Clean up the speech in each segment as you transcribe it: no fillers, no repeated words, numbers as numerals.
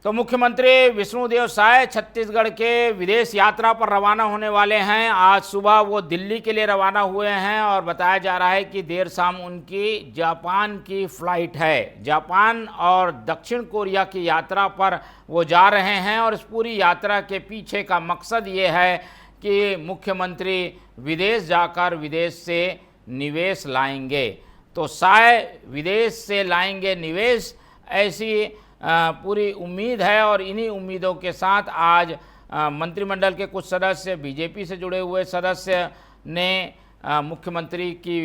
तो मुख्यमंत्री विष्णुदेव साय छत्तीसगढ़ के विदेश यात्रा पर रवाना होने वाले हैं। आज सुबह वो दिल्ली के लिए रवाना हुए हैं और बताया जा रहा है कि देर शाम उनकी जापान की फ्लाइट है। जापान और दक्षिण कोरिया की यात्रा पर वो जा रहे हैं और इस पूरी यात्रा के पीछे का मकसद ये है कि मुख्यमंत्री विदेश जाकर विदेश से निवेश लाएंगे। तो साय विदेश से लाएंगे निवेश, ऐसी पूरी उम्मीद है। और इन्हीं उम्मीदों के साथ आज मंत्रिमंडल के कुछ सदस्य, बीजेपी से जुड़े हुए सदस्य ने मुख्यमंत्री की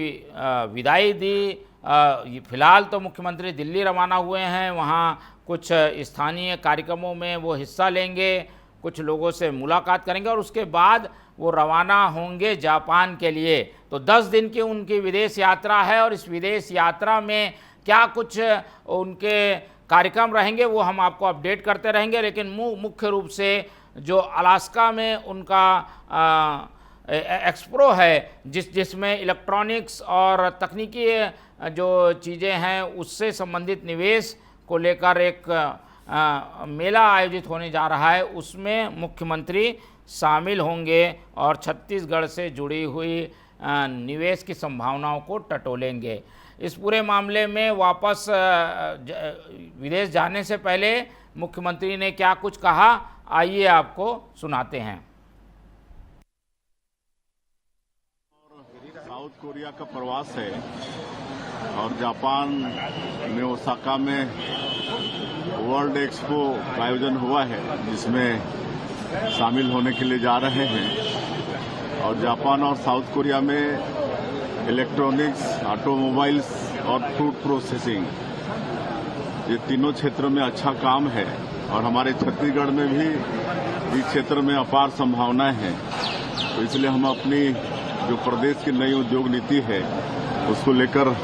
विदाई दी। फिलहाल तो मुख्यमंत्री दिल्ली रवाना हुए हैं, वहाँ कुछ स्थानीय कार्यक्रमों में वो हिस्सा लेंगे, कुछ लोगों से मुलाकात करेंगे और उसके बाद वो रवाना होंगे जापान के लिए। तो 10 दिन की उनकी विदेश यात्रा है और इस विदेश यात्रा में क्या कुछ उनके कार्यक्रम रहेंगे वो हम आपको अपडेट करते रहेंगे। लेकिन मुख्य रूप से जो अलास्का में उनका एक्सप्रो है, जिसमें इलेक्ट्रॉनिक्स और तकनीकी जो चीज़ें हैं उससे संबंधित निवेश को लेकर एक मेला आयोजित होने जा रहा है, उसमें मुख्यमंत्री शामिल होंगे और छत्तीसगढ़ से जुड़ी हुई निवेश की संभावनाओं को टटोलेंगे। इस पूरे मामले में वापस विदेश जाने से पहले मुख्यमंत्री ने क्या कुछ कहा, आइए आपको सुनाते हैं। साउथ कोरिया का प्रवास है और जापान में ओसाका में वर्ल्ड एक्सपो का आयोजन हुआ है, जिसमें शामिल होने के लिए जा रहे हैं। और जापान और साउथ कोरिया में इलेक्ट्रॉनिक्स, ऑटोमोबाइल्स और फूड प्रोसेसिंग, ये तीनों क्षेत्रों में अच्छा काम है और हमारे छत्तीसगढ़ में भी इस क्षेत्र में अपार संभावनाएं हैं। तो इसलिए हम अपनी जो प्रदेश की नई उद्योग नीति है उसको लेकर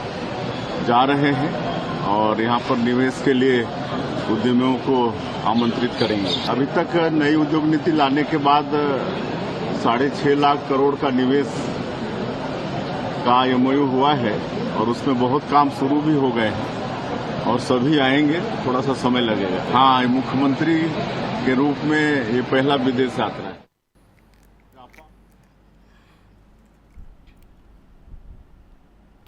जा रहे हैं और यहाँ पर निवेश के लिए उद्यमियों को आमंत्रित करेंगे। अभी तक नई उद्योग नीति लाने के बाद 6.5 लाख करोड़ का निवेश का एमओयू हुआ है और उसमें बहुत काम शुरू भी हो गए हैं और सभी आएंगे, थोड़ा सा समय लगेगा। हाँ, मुख्यमंत्री के रूप में ये पहला विदेश यात्रा है।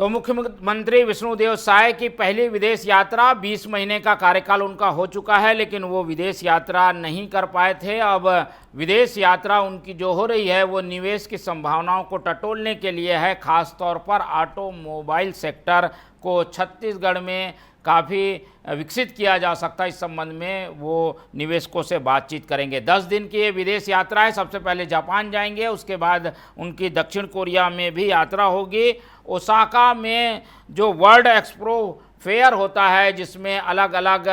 तो मुख्यमंत्री विष्णुदेव साय की पहली विदेश यात्रा, 20 महीने का कार्यकाल उनका हो चुका है, लेकिन वो विदेश यात्रा नहीं कर पाए थे। अब विदेश यात्रा उनकी जो हो रही है वो निवेश की संभावनाओं को टटोलने के लिए है। खास तौर पर ऑटोमोबाइल सेक्टर को छत्तीसगढ़ में काफ़ी विकसित किया जा सकता है, इस संबंध में वो निवेशकों से बातचीत करेंगे। 10 दिन की ये विदेश यात्रा है। सबसे पहले जापान जाएंगे, उसके बाद उनकी दक्षिण कोरिया में भी यात्रा होगी। ओसाका में जो वर्ल्ड एक्सपो फेयर होता है, जिसमें अलग अलग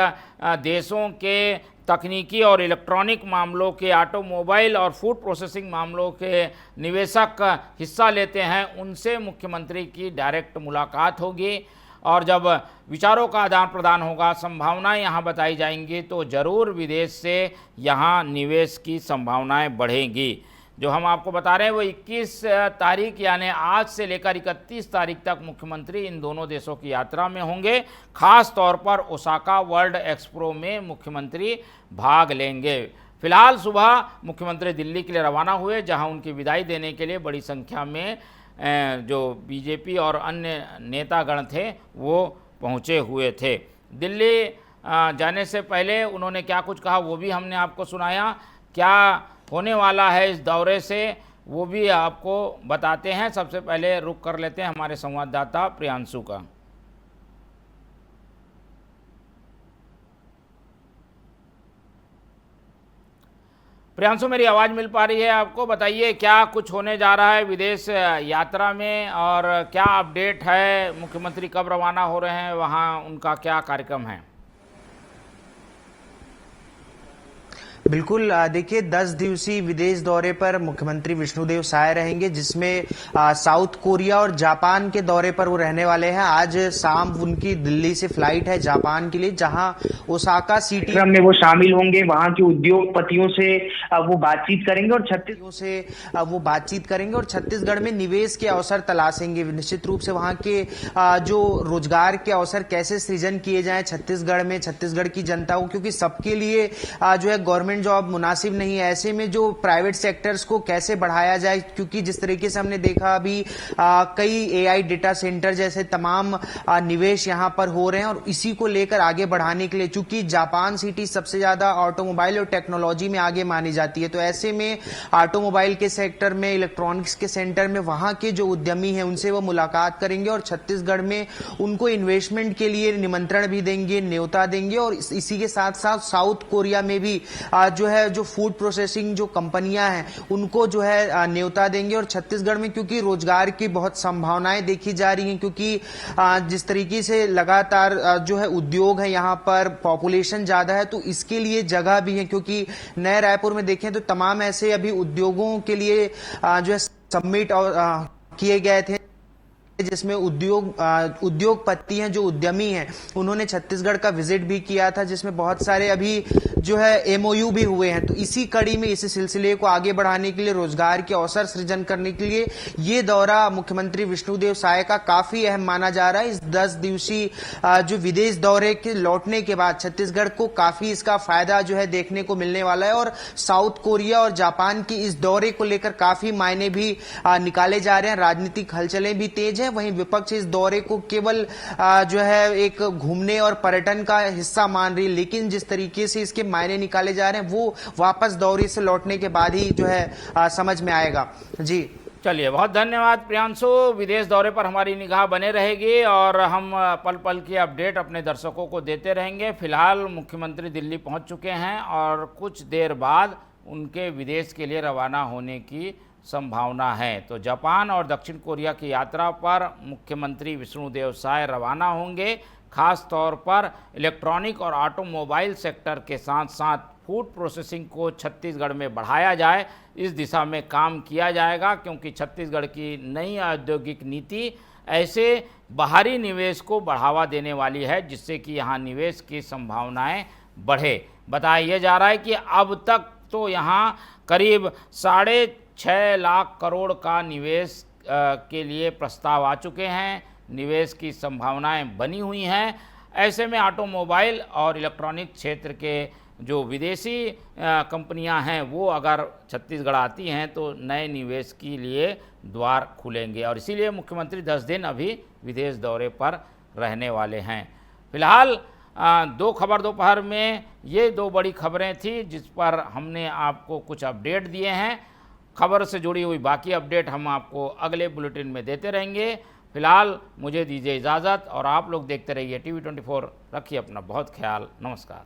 देशों के तकनीकी और इलेक्ट्रॉनिक मामलों के, ऑटोमोबाइल और फूड प्रोसेसिंग मामलों के निवेशक हिस्सा लेते हैं, उनसे मुख्यमंत्री की डायरेक्ट मुलाकात होगी। और जब विचारों का आदान प्रदान होगा, संभावनाएं यहाँ बताई जाएंगी, तो ज़रूर विदेश से यहाँ निवेश की संभावनाएं बढ़ेंगी। जो हम आपको बता रहे हैं वो 21 तारीख यानी आज से लेकर 31 तारीख तक मुख्यमंत्री इन दोनों देशों की यात्रा में होंगे। खास तौर पर ओसाका वर्ल्ड एक्सपो में मुख्यमंत्री भाग लेंगे। फिलहाल सुबह मुख्यमंत्री दिल्ली के लिए रवाना हुए, जहां उनकी विदाई देने के लिए बड़ी संख्या में जो बीजेपी और अन्य नेतागण थे वो पहुंचे हुए थे। दिल्ली जाने से पहले उन्होंने क्या कुछ कहा वो भी हमने आपको सुनाया। क्या होने वाला है इस दौरे से वो भी आपको बताते हैं। सबसे पहले रुख कर लेते हैं हमारे संवाददाता प्रियांशु का। प्रियांशु, मेरी आवाज़ मिल पा रही है आपको? बताइए क्या कुछ होने जा रहा है विदेश यात्रा में और क्या अपडेट है, मुख्यमंत्री कब रवाना हो रहे हैं, वहाँ उनका क्या कार्यक्रम है? बिल्कुल। देखिए 10 दिवसीय विदेश दौरे पर मुख्यमंत्री विष्णुदेव साय रहेंगे, जिसमें साउथ कोरिया और जापान के दौरे पर वो रहने वाले हैं। आज शाम उनकी दिल्ली से फ्लाइट है जापान के लिए, जहां ओसाका सिटी कार्यक्रम में वो शामिल होंगे। वहां के उद्योगपतियों से वो बातचीत करेंगे और छत्तीसगढ़ में निवेश के अवसर तलाशेंगे। निश्चित रूप से वहां के जो रोजगार के अवसर कैसे सृजन किए जाएं छत्तीसगढ़ में, छत्तीसगढ़ की जनता को, क्योंकि सबके लिए जो है गवर्नमेंट जॉब मुनासिब नहीं है। ऐसे में जो प्राइवेट सेक्टर्स को कैसे बढ़ाया जाए, क्योंकि जिस तरीके से हमने देखा अभी कई एआई डेटा सेंटर जैसे तमाम निवेश यहां पर हो रहे हैं, और इसी को लेकर आगे बढ़ाने के लिए, चूंकि जापान सिटी सबसे ज्यादा ऑटोमोबाइल और टेक्नोलॉजी में आगे मानी जाती है, तो ऐसे में ऑटोमोबाइल के सेक्टर में, इलेक्ट्रॉनिक्स के सेंटर में वहां के जो उद्यमी हैं उनसे वो मुलाकात करेंगे और छत्तीसगढ़ में उनको इन्वेस्टमेंट के लिए निमंत्रण भी देंगे, न्योता देंगे। और इसी के साथ साथ साउथ कोरिया में भी जो है जो फूड प्रोसेसिंग जो कंपनियां हैं उनको जो है न्योता देंगे। और छत्तीसगढ़ में क्योंकि रोजगार की बहुत संभावनाएं देखी जा रही हैं, क्योंकि जिस तरीके से लगातार जो है उद्योग है, यहाँ पर पॉपुलेशन ज्यादा है, तो इसके लिए जगह भी है। क्योंकि नए रायपुर में देखें तो तमाम ऐसे अभी उद्योगों के लिए जो है सबमिट किए गए थे, जिसमें उद्योगपति हैं, जो उद्यमी हैं, उन्होंने छत्तीसगढ़ का विजिट भी किया था, जिसमें बहुत सारे अभी जो है एमओयू भी हुए हैं। तो इसी कड़ी में इस सिलसिले को आगे बढ़ाने के लिए, रोजगार के अवसर सृजन करने के लिए ये दौरा मुख्यमंत्री विष्णुदेव साय का काफी अहम माना जा रहा है। इस 10 दिवसीय जो विदेश दौरे के लौटने के बाद छत्तीसगढ़ को काफी इसका फायदा जो है देखने को मिलने वाला है। और साउथ कोरिया और जापान की इस दौरे को लेकर काफी मायने भी निकाले जा रहे हैं, राजनीतिक हलचलें भी तेज है। वहीं विपक्ष इस दौरे को केवल जो है एक घूमने और पर्यटन का हिस्सा मान रही है, लेकिन जिस तरीके से इसके मायने निकाले जा रहे हैं वो वापस दौरे से लौटने के बाद ही जो है समझ में आएगा। जी चलिए, बहुत धन्यवाद प्रियांशु। विदेश दौरे पर हमारी निगाह बने रहेगी और हम पल पल की अपडेट अपने दर्शकों को देते रहेंगे। फिलहाल मुख्यमंत्री दिल्ली पहुंच चुके हैं और कुछ देर बाद उनके विदेश के लिए रवाना होने की संभावना है। तो जापान और दक्षिण कोरिया की यात्रा पर मुख्यमंत्री विष्णुदेव साय रवाना होंगे। खास तौर पर इलेक्ट्रॉनिक और ऑटोमोबाइल सेक्टर के साथ साथ फूड प्रोसेसिंग को छत्तीसगढ़ में बढ़ाया जाए, इस दिशा में काम किया जाएगा, क्योंकि छत्तीसगढ़ की नई औद्योगिक नीति ऐसे बाहरी निवेश को बढ़ावा देने वाली है, जिससे कि यहाँ निवेश की संभावनाएं बढ़े। बताया जा रहा है कि अब तक तो यहाँ करीब 6.5 लाख करोड़ का निवेश के लिए प्रस्ताव आ चुके हैं, निवेश की संभावनाएं बनी हुई हैं। ऐसे में ऑटोमोबाइल और इलेक्ट्रॉनिक क्षेत्र के जो विदेशी कंपनियां हैं वो अगर छत्तीसगढ़ आती हैं तो नए निवेश के लिए द्वार खुलेंगे, और इसीलिए मुख्यमंत्री 10 दिन अभी विदेश दौरे पर रहने वाले हैं। फिलहाल 2 खबर दोपहर में ये 2 बड़ी खबरें थी जिस पर हमने आपको कुछ अपडेट दिए हैं। खबर से जुड़ी हुई बाकी अपडेट हम आपको अगले बुलेटिन में देते रहेंगे। फिलहाल मुझे दीजिए इजाज़त और आप लोग देखते रहिए TV24। रखिए अपना बहुत ख्याल। नमस्कार।